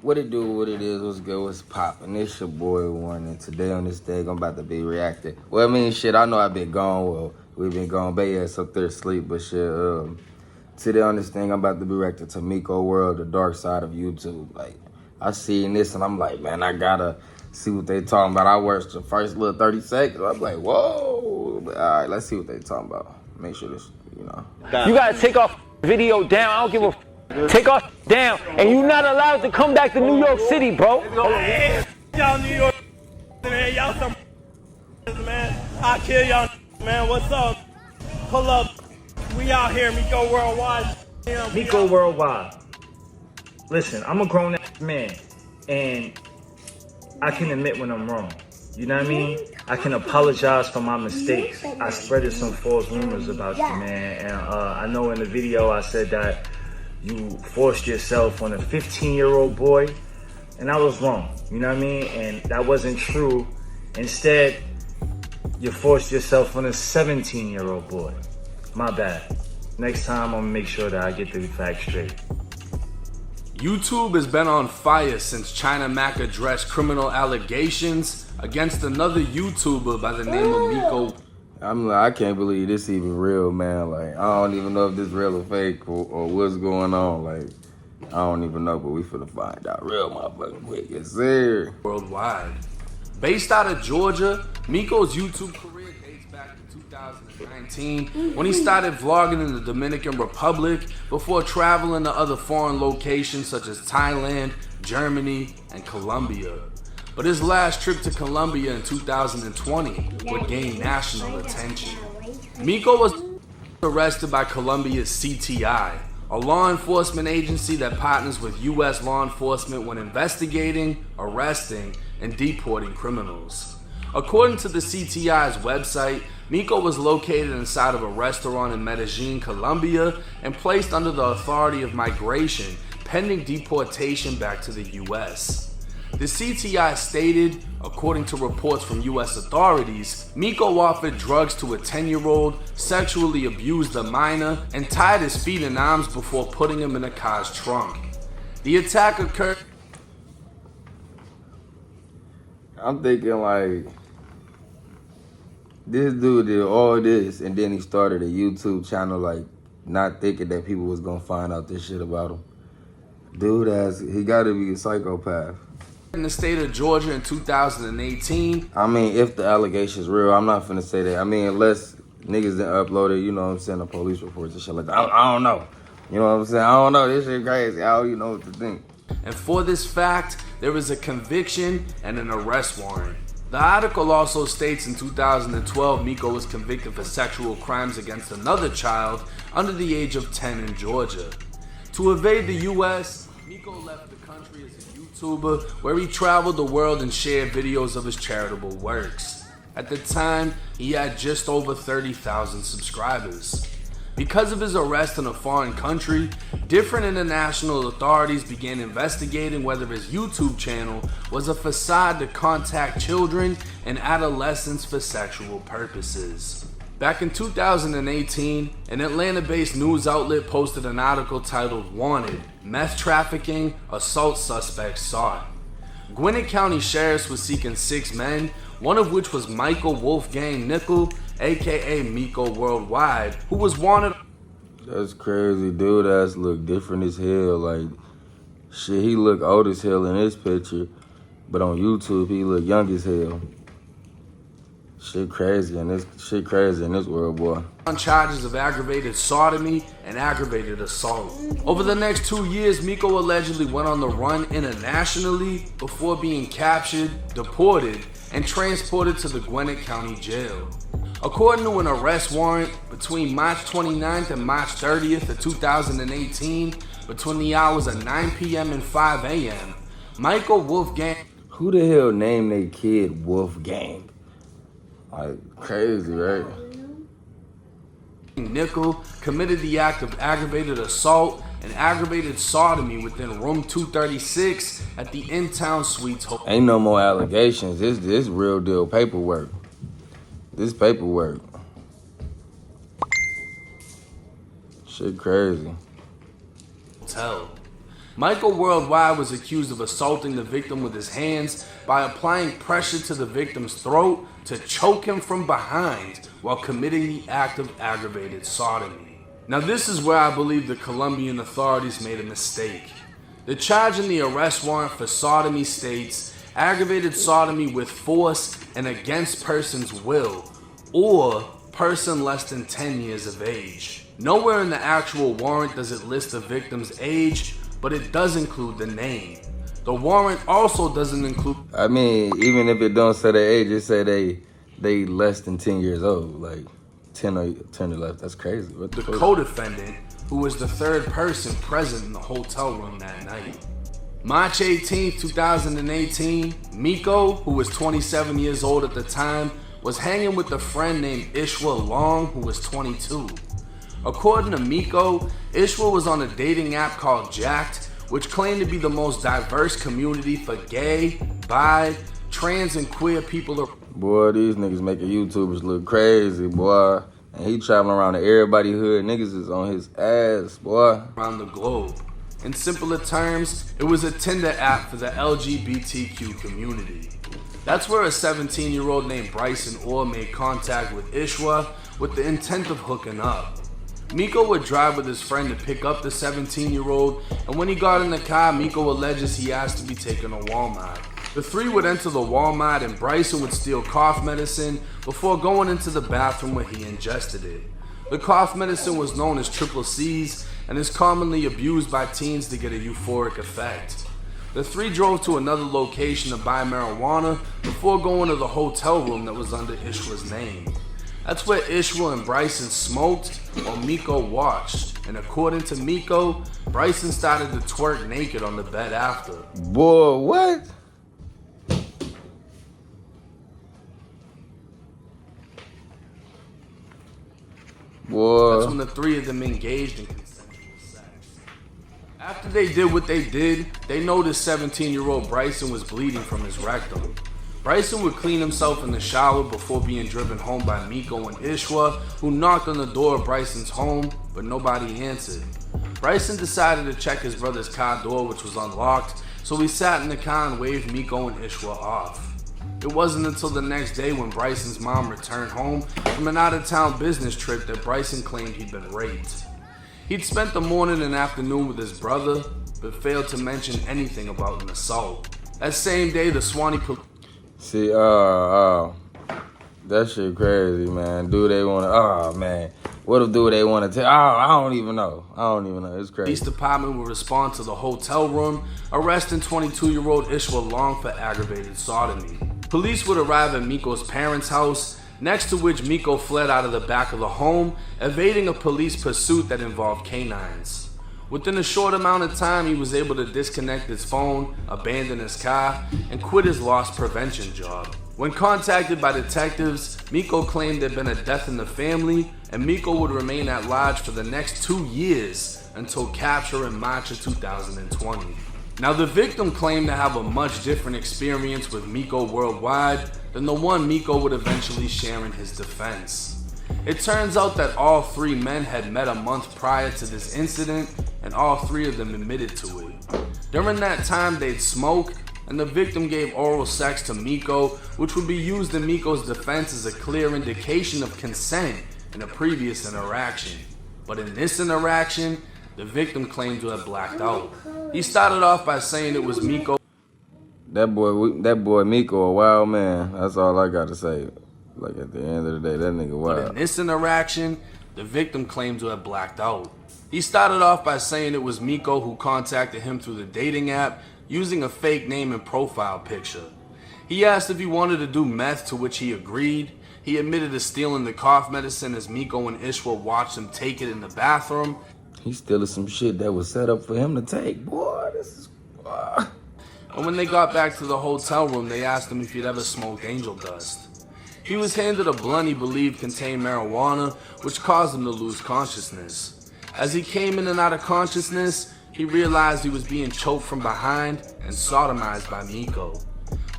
What it do, what it is, what's good, what's poppin'? It's your boy Warren, and today on this day, I'm about to be reacting. Well, I mean, shit, I know I've been gone, well, we've been gone, but yeah, up there asleep, but shit, today on this thing, I'm about to be reacting to Miko World, the dark side of YouTube. Like, I seen this, and I'm like, man, I gotta see what they talking about. I watched the first little 30 seconds, I'm like, whoa. But, all right, let's see what they talking about. Make sure this, you know. You gotta take off video down, I don't give a take off down, and you're not allowed to come back to New York City, bro. Y'all New York, man, y'all some man. I'll kill y'all, man. What's up? Pull up. We out here, Miko Worldwide. Miko Worldwide. Listen, I'm a grown-ass man, and I can admit when I'm wrong. You know what I mean? I can apologize for my mistakes. I spreaded some false rumors about you, man. And I know in the video I said that you forced yourself on a 15-year-old boy, and I was wrong. You know what I mean? And that wasn't true. Instead, you forced yourself on a 17-year-old boy. My bad. Next time, I'm gonna make sure that I get the facts straight. YouTube has been on fire since China Mac addressed criminal allegations against another YouTuber by the name of Miko. I'm like, I can't believe this even real, man. Like, I don't even know if this real or fake or what's going on. Like, I don't even know, but we finna find out real motherfucking quick. Yes, sir. Worldwide. Based out of Georgia, Miko's YouTube career dates back to 2019 when he started vlogging in the Dominican Republic before traveling to other foreign locations such as Thailand, Germany, and Colombia. But his last trip to Colombia in 2020 would gain national attention. Miko was arrested by Colombia's CTI, a law enforcement agency that partners with U.S. law enforcement when investigating, arresting, and deporting criminals. According to the CTI's website, Miko was located inside of a restaurant in Medellin, Colombia, and placed under the authority of migration pending deportation back to the U.S. The CTI stated, according to reports from U.S. authorities, Miko offered drugs to a 10-year-old, sexually abused a minor, and tied his feet and arms before putting him in a car's trunk. The attack occurred. I'm thinking like, this dude did all this and then he started a YouTube channel, like not thinking that people was gonna find out this shit about him. Dude, he gotta be a psychopath. In the state of Georgia in 2018. I mean, if the allegation's real, I'm not finna say that. I mean, unless niggas done uploaded, you know what I'm saying, the police reports and shit like that. I don't know. You know what I'm saying? I don't know. This shit crazy. I don't even know what to think. And for this fact, there is a conviction and an arrest warrant. The article also states in 2012, Miko was convicted for sexual crimes against another child under the age of 10 in Georgia. To evade the U.S., Miko left the country as a YouTuber where he traveled the world and shared videos of his charitable works. At the time, he had just over 30,000 subscribers. Because of his arrest in a foreign country, different international authorities began investigating whether his YouTube channel was a facade to contact children and adolescents for sexual purposes. Back in 2018, an Atlanta-based news outlet posted an article titled "Wanted: Meth Trafficking Assault Suspects Sought." Gwinnett County sheriffs were seeking 6 men, one of which was Michael Wolfgang Nickel, aka Miko Worldwide, who was wanted. That's crazy, dude. Ass look different as hell. Like, shit, he look old as hell in this picture, but on YouTube he look young as hell. Shit crazy in this world, boy. On charges of aggravated sodomy and aggravated assault. Over the next 2 years, Miko allegedly went on the run internationally before being captured, deported, and transported to the Gwinnett County Jail. According to an arrest warrant, between March 29th and March 30th of 2018, between the hours of 9 p.m. and 5 a.m., Michael Wolfgang. Who the hell named their kid Wolfgang? Like, crazy, right? Nickel committed the act of aggravated assault and aggravated sodomy within room 236 at the In-Town Suites Hotel. Ain't no more allegations. This real deal paperwork. This paperwork. Shit crazy. Michael Worldwide was accused of assaulting the victim with his hands by applying pressure to the victim's throat to choke him from behind while committing the act of aggravated sodomy. Now this is where I believe the Colombian authorities made a mistake. The charge in the arrest warrant for sodomy states aggravated sodomy with force and against person's will, or person less than 10 years of age. Nowhere in the actual warrant does it list the victim's age, but it does include the name. The warrant also doesn't include... I mean, even if it don't say their age, it say they less than 10 years old, like 10 or less. That's crazy. What the co-defendant, who was the third person present in the hotel room that night. March 18, 2018, Miko, who was 27 years old at the time, was hanging with a friend named Ishwa Long, who was 22. According to Miko, Ishwa was on a dating app called Jacked, which claimed to be the most diverse community for gay, bi, trans, and queer people. Boy, these niggas making YouTubers look crazy, boy. And he traveling around to everybody hood. Niggas is on his ass, boy. Around the globe. In simpler terms, it was a Tinder app for the LGBTQ community. That's where a 17-year-old named Bryson Orr made contact with Ishwa with the intent of hooking up. Miko would drive with his friend to pick up the 17-year-old, and when he got in the car, Miko alleges he asked to be taken to Walmart. The three would enter the Walmart and Bryson would steal cough medicine before going into the bathroom where he ingested it. The cough medicine was known as triple C's and is commonly abused by teens to get a euphoric effect. The three drove to another location to buy marijuana before going to the hotel room that was under Ishwa's name. That's where Ishwa and Bryson smoked while Miko watched. And according to Miko, Bryson started to twerk naked on the bed after. Boy, what? Boy. That's when the three of them engaged in consensual sex. After they did what they did, they noticed 17-year-old Bryson was bleeding from his rectum. Bryson would clean himself in the shower before being driven home by Miko and Ishwa, who knocked on the door of Bryson's home, but nobody answered. Bryson decided to check his brother's car door, which was unlocked, so he sat in the car and waved Miko and Ishwa off. It wasn't until the next day when Bryson's mom returned home from an out-of-town business trip that Bryson claimed he'd been raped. He'd spent the morning and afternoon with his brother, but failed to mention anything about an assault. That same day, the Swanee police... See, that shit crazy, man. Man. What if they want to tell? I don't even know. It's crazy. Police department will respond to the hotel room, arresting 22-year-old Ishwa Long for aggravated sodomy. Police would arrive at Miko's parents' house, next to which Miko fled out of the back of the home, evading a police pursuit that involved canines. Within a short amount of time, he was able to disconnect his phone, abandon his car, and quit his loss prevention job. When contacted by detectives, Miko claimed there'd been a death in the family, and Miko would remain at large for the next 2 years until capture in March of 2020. Now, the victim claimed to have a much different experience with Miko Worldwide than the one Miko would eventually share in his defense. It turns out that all three men had met a month prior to this incident, and all three of them admitted to it. During that time, they'd smoke, and the victim gave oral sex to Miko, which would be used in Miko's defense as a clear indication of consent in a previous interaction. But in this interaction, the victim claimed to have blacked out. He started off by saying it was Miko. That boy Miko a wild man. That's all I got to say. Like, at the end of the day, that nigga wild. But in this interaction, the victim claimed to have blacked out. He started off by saying it was Miko who contacted him through the dating app using a fake name and profile picture. He asked if he wanted to do meth, to which he agreed. He admitted to stealing the cough medicine as Miko and Ishwa watched him take it in the bathroom. He stealing some shit that was set up for him to take. Boy, this is... And when they got back to the hotel room, they asked him if he'd ever smoked angel dust. He was handed a blunt he believed contained marijuana, which caused him to lose consciousness. As he came in and out of consciousness, he realized he was being choked from behind and sodomized by Miko.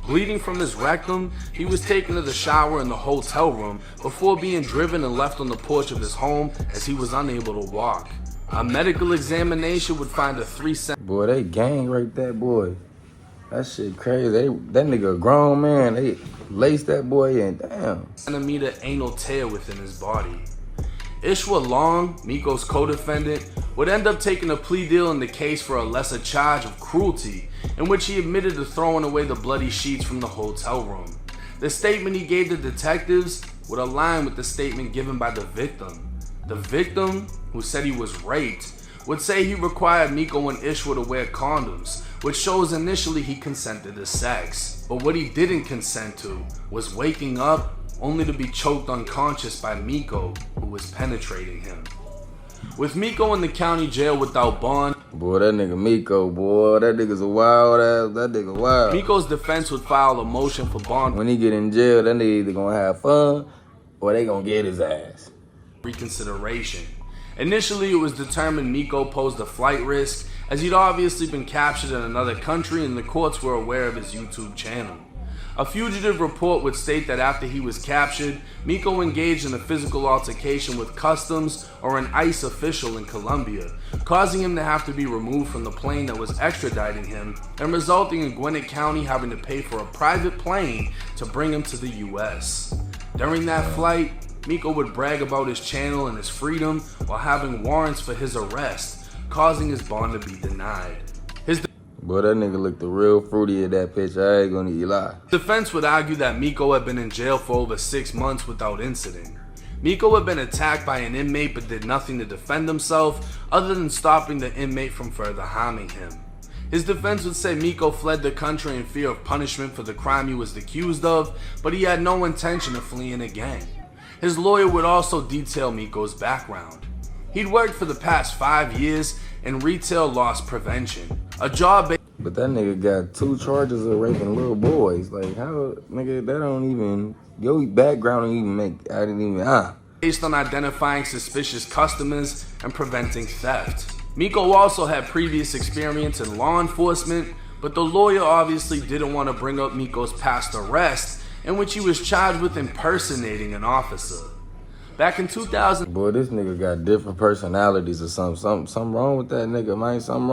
Bleeding from his rectum, he was taken to the shower in the hotel room before being driven and left on the porch of his home as he was unable to walk. A medical examination would find a 3 cm. Boy, they gang right that boy. That shit crazy. That nigga a grown man. They laced that boy in. Damn. Centimeter anal tear within his body. Ishwa Long, Miko's co-defendant, would end up taking a plea deal in the case for a lesser charge of cruelty, in which he admitted to throwing away the bloody sheets from the hotel room. The statement he gave the detectives would align with the statement given by the victim. The victim, who said he was raped, would say he required Miko and Ishwa to wear condoms, which shows initially he consented to sex. But what he didn't consent to was waking up only to be choked unconscious by Miko, who was penetrating him. With Miko in the county jail without bond, Boy, that nigga Miko, boy, that nigga's a wild ass, that nigga wild. Miko's defense would file a motion for bond When he get in jail, that nigga either gonna have fun or they gonna get his ass. reconsideration. Initially, it was determined Miko posed a flight risk, as he'd obviously been captured in another country and the courts were aware of his YouTube channel. A fugitive report would state that after he was captured, Miko engaged in a physical altercation with customs or an ICE official in Colombia, causing him to have to be removed from the plane that was extraditing him and resulting in Gwinnett County having to pay for a private plane to bring him to the US. During that flight, Miko would brag about his channel and his freedom while having warrants for his arrest, causing his bond to be denied. Boy, that nigga looked real fruity at that picture. I ain't gonna lie. Defense would argue that Miko had been in jail for over 6 months without incident. Miko had been attacked by an inmate but did nothing to defend himself other than stopping the inmate from further harming him. His defense would say Miko fled the country in fear of punishment for the crime he was accused of, but he had no intention of fleeing again. His lawyer would also detail Miko's background. He'd worked for the past 5 years in retail loss prevention, a job But that nigga got 2 charges of raping little boys. Like, how, nigga, that don't even, your background don't even make, I didn't even, based on identifying suspicious customers and preventing theft. Miko also had previous experience in law enforcement, but the lawyer obviously didn't want to bring up Miko's past arrest, in which he was charged with impersonating an officer. Back in 2000, boy, this nigga got different personalities or something wrong with that nigga, man. Something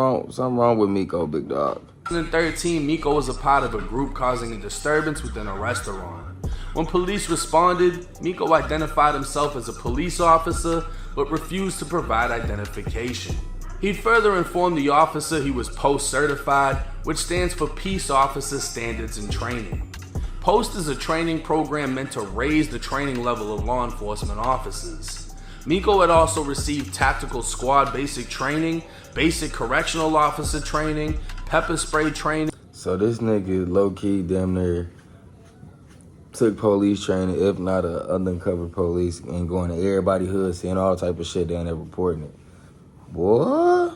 wrong with Miko, big dog. In 2013, Miko was a part of a group causing a disturbance within a restaurant. When police responded, Miko identified himself as a police officer, but refused to provide identification. He'd further informed the officer he was POST certified, which stands for Peace Officer Standards and Training. POST is a training program meant to raise the training level of law enforcement officers. Miko had also received tactical squad basic training, basic correctional officer training, pepper spray training. So this nigga low-key damn near took police training, if not a undercover police, and going to everybody hood, seeing all type of shit down there reporting it. Boy.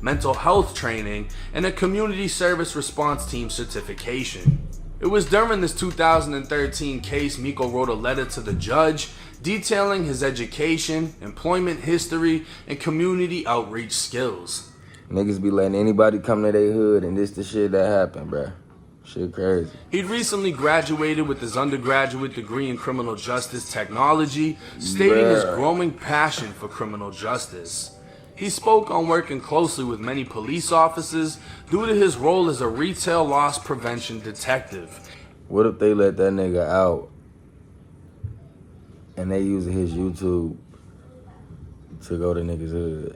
Mental health training, and a community service response team certification. It was during this 2013 case Miko wrote a letter to the judge detailing his education, employment history, and community outreach skills. Niggas be letting anybody come to their hood and this the shit that happened, bruh. Shit crazy. He'd recently graduated with his undergraduate degree in criminal justice technology, stating his growing passion for criminal justice. He spoke on working closely with many police officers due to his role as a retail loss prevention detective. What if they let that nigga out and they using his YouTube to go to niggas' hood?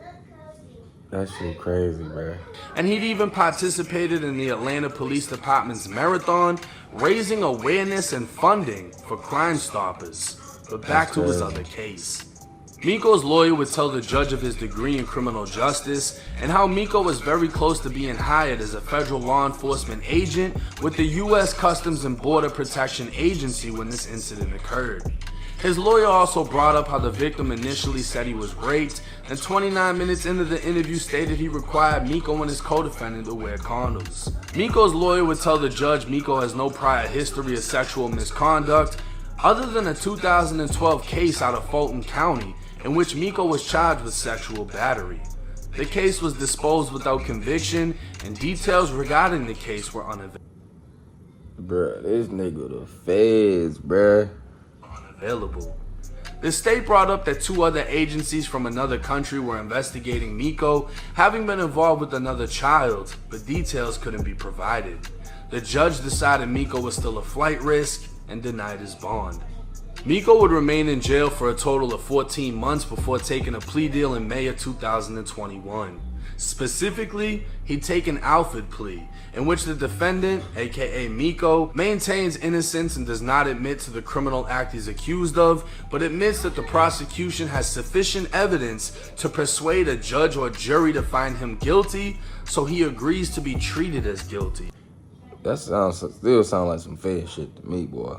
That shit crazy, bro. And he'd even participated in the Atlanta Police Department's marathon, raising awareness and funding for Crime Stoppers. But back to his other case. Miko's lawyer would tell the judge of his degree in criminal justice and how Miko was very close to being hired as a federal law enforcement agent with the U.S. Customs and Border Protection Agency when this incident occurred. His lawyer also brought up how the victim initially said he was raped, and 29 minutes into the interview stated he required Miko and his co-defendant to wear condoms. Miko's lawyer would tell the judge Miko has no prior history of sexual misconduct, other than a 2012 case out of Fulton County, in which Miko was charged with sexual battery. The case was disposed without conviction, and details regarding the case were unavailable. Bruh, this nigga the feds, bruh. The state brought up that 2 other agencies from another country were investigating Miko having been involved with another child, but details couldn't be provided. The judge decided Miko was still a flight risk and denied his bond. Miko would remain in jail for a total of 14 months before taking a plea deal in May of 2021. Specifically, he'd take an Alfred plea, in which the defendant, aka Miko, maintains innocence and does not admit to the criminal act he's accused of, but admits that the prosecution has sufficient evidence to persuade a judge or jury to find him guilty, so he agrees to be treated as guilty. That still sounds like some fair shit to me, boy.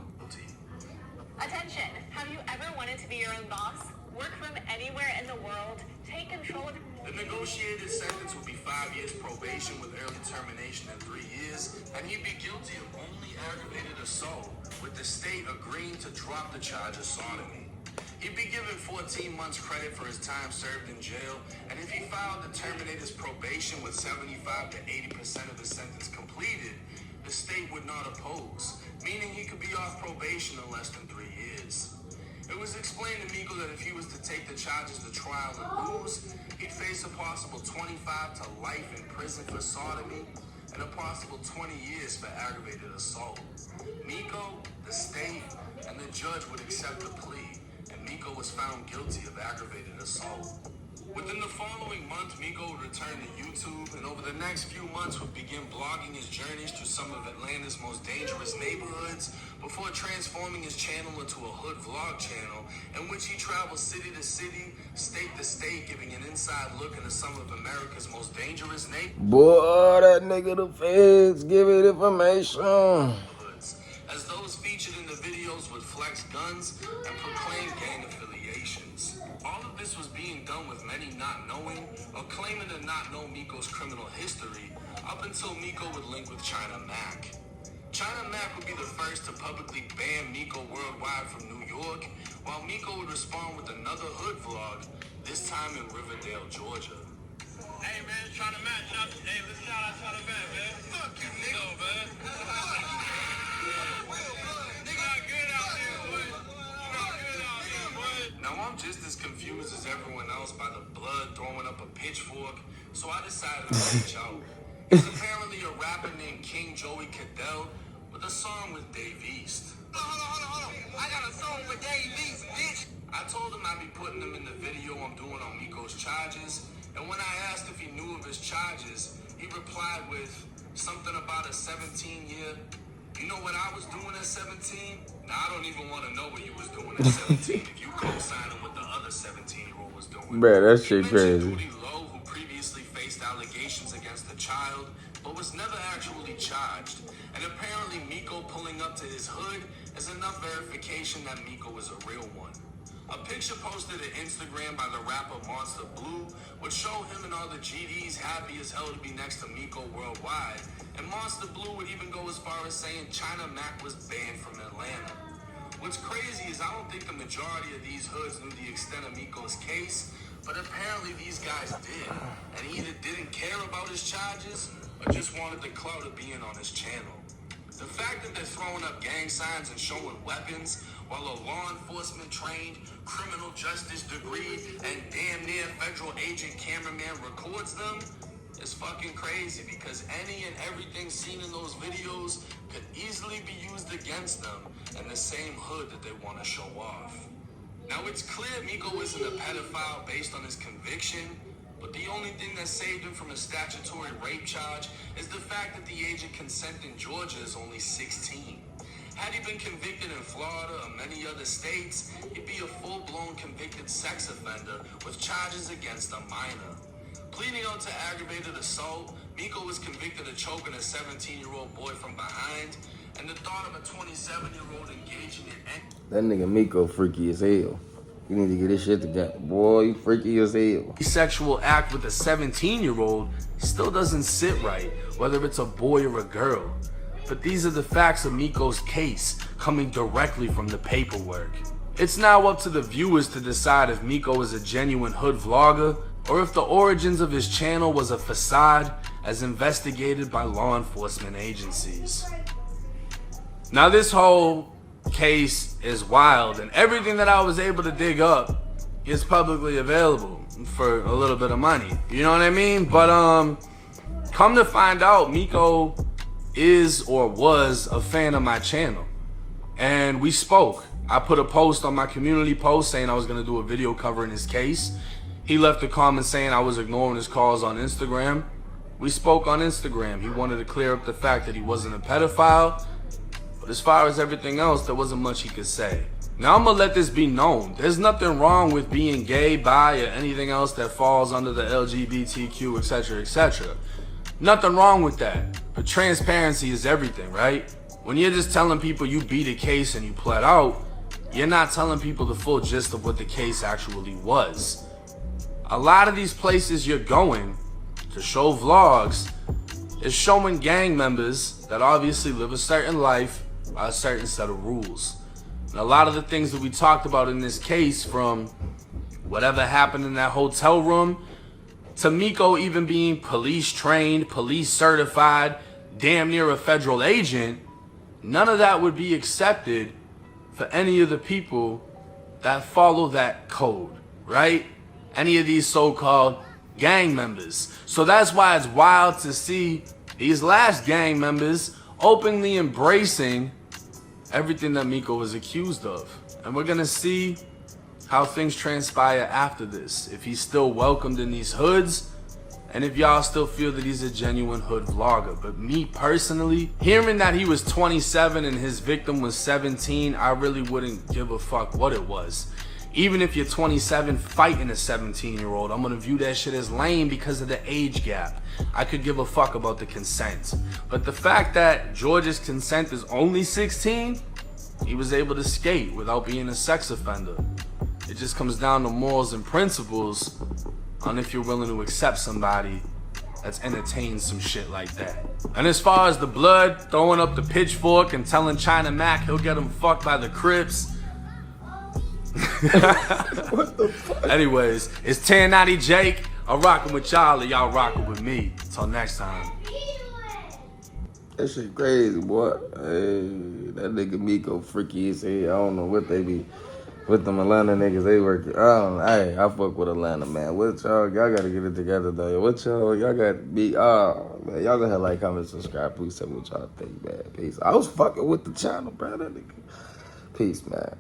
Attention, have you ever wanted to be your own boss? Work from anywhere in the world, take control of... The negotiated sentence would be 5 years probation with early termination in 3 years, and he'd be guilty of only aggravated assault, with the state agreeing to drop the charge of sodomy. He'd be given 14 months credit for his time served in jail, and if he filed to terminate his probation with 75 to 80% of the sentence completed, the state would not oppose, meaning he could be off probation in less than 3 years. It was explained to Miko that if he was to take the charges to trial and lose, he'd face a possible 25 to life in prison for sodomy and a possible 20 years for aggravated assault. Miko, the state, and the judge would accept the plea, and Miko was found guilty of aggravated assault. Within the following month, Miko would return to YouTube, and over the next few months would begin blogging his journeys through some of Atlanta's most dangerous neighborhoods before transforming his channel into a hood vlog channel in which he travels city to city, state to state, giving an inside look into some of America's most dangerous neighborhoods. Boy, that nigga the feds give it information. As those featured in the videos would flex guns and proclaim gang affiliations. All of this was being done with many not knowing or claiming to not know Miko's criminal history up until Miko would link with China Mac. China Mac would be the first to publicly ban Miko worldwide from New York, while Miko would respond with another hood vlog, this time in Riverdale, Georgia. Hey man, China Mac, hey, let's shout out China Mac, man. Fuck you, nigga, man. Now I'm just as confused as everyone else by the blood throwing up a pitchfork, so I decided to reach out. He's apparently a rapper named King Joey Cadell with a song with Dave East. Hold on. I got a song with Dave East, bitch. I told him I'd be putting him in the video I'm doing on Miko's charges, and when I asked if he knew of his charges, he replied with something about a 17-year. You know what I was doing at 17? Now, I don't even want to know what you was doing at 17 if you co-signing what the other 17-year-old was doing. Bruh, that shit crazy. Duty Low, who previously faced allegations against a child, but was never actually charged. And apparently Miko pulling up to his hood is enough verification that Miko is a real one. A picture posted to Instagram by the rapper Monster Blue would show him and all the GDs happy as hell to be next to Miko worldwide. And Monster Blue would even go as far as saying China Mac was banned from Atlanta. What's crazy is I don't think the majority of these hoods knew the extent of Miko's case, but apparently these guys did. And he either didn't care about his charges or just wanted the clout of being on his channel. The fact that they're throwing up gang signs and showing weapons while a law enforcement trained, criminal justice degree, and damn near federal agent cameraman records them is fucking crazy, because any and everything seen in those videos could easily be used against them in the same hood that they want to show off. Now it's clear Miko isn't a pedophile based on his conviction, but the only thing that saved him from a statutory rape charge is the fact that the age of consent in Georgia is only 16. Had he been convicted in Florida or many other states, he'd be a full-blown convicted sex offender with charges against a minor. Pleading out to aggravated assault, Miko was convicted of choking a 17-year-old boy from behind, and the thought of a 27-year-old engaging in... That nigga Miko freaky as hell. You need to get this shit together. Boy, you freaky as hell. Sexual act with a 17-year-old still doesn't sit right, whether it's a boy or a girl. But these are the facts of Miko's case, coming directly from the paperwork. It's now up to the viewers to decide if Miko is a genuine hood vlogger, or if the origins of his channel was a facade as investigated by law enforcement agencies. Now this whole case is wild, and everything that I was able to dig up is publicly available for a little bit of money. You know what I mean? But come to find out, Miko is or was a fan of my channel, and we spoke. I put a post on my community post saying I was gonna do a video covering his case. He left a comment saying I was ignoring his calls on Instagram. We spoke on Instagram. He wanted to clear up the fact that he wasn't a pedophile. But as far as everything else, there wasn't much he could say. Now I'm gonna let this be known. There's nothing wrong with being gay, bi, or anything else that falls under the LGBTQ, etc., etc. Nothing wrong with that. But transparency is everything, right? When you're just telling people you beat a case and you pled out, you're not telling people the full gist of what the case actually was. A lot of these places you're going to show vlogs is showing gang members that obviously live a certain life by a certain set of rules. And a lot of the things that we talked about in this case, from whatever happened in that hotel room to Miko even being police trained, police certified, damn near a federal agent, none of that would be accepted for any of the people that follow that code, right? Any of these so-called gang members. So that's why it's wild to see these last gang members openly embracing everything that Miko was accused of. And we're gonna see how things transpire after this. If he's still welcomed in these hoods, and if y'all still feel that he's a genuine hood vlogger. But me personally, hearing that he was 27 and his victim was 17, I really wouldn't give a fuck what it was. Even if you're 27 fighting a 17-year-old, I'm gonna view that shit as lame because of the age gap. I could give a fuck about the consent. But the fact that George's consent is only 16, he was able to skate without being a sex offender. It just comes down to morals and principles on if you're willing to accept somebody that's entertained some shit like that. And as far as the blood, throwing up the pitchfork and telling China Mac he'll get him fucked by the Crips. What the fuck? Anyways, it's 1090 Jake. I'm rocking with y'all, and y'all rocking with me. Till next time. That shit crazy, boy. Hey, that nigga Miko freaky as hell. I don't know what they be with them Atlanta niggas. They work. I don't know. Hey, I fuck with Atlanta, man. What y'all gotta get it together, though. What y'all got to be? Man, y'all gonna have like, comment, subscribe. Please tell me what y'all think, man. Peace. I was fucking with the channel, bro. That nigga. Peace, man.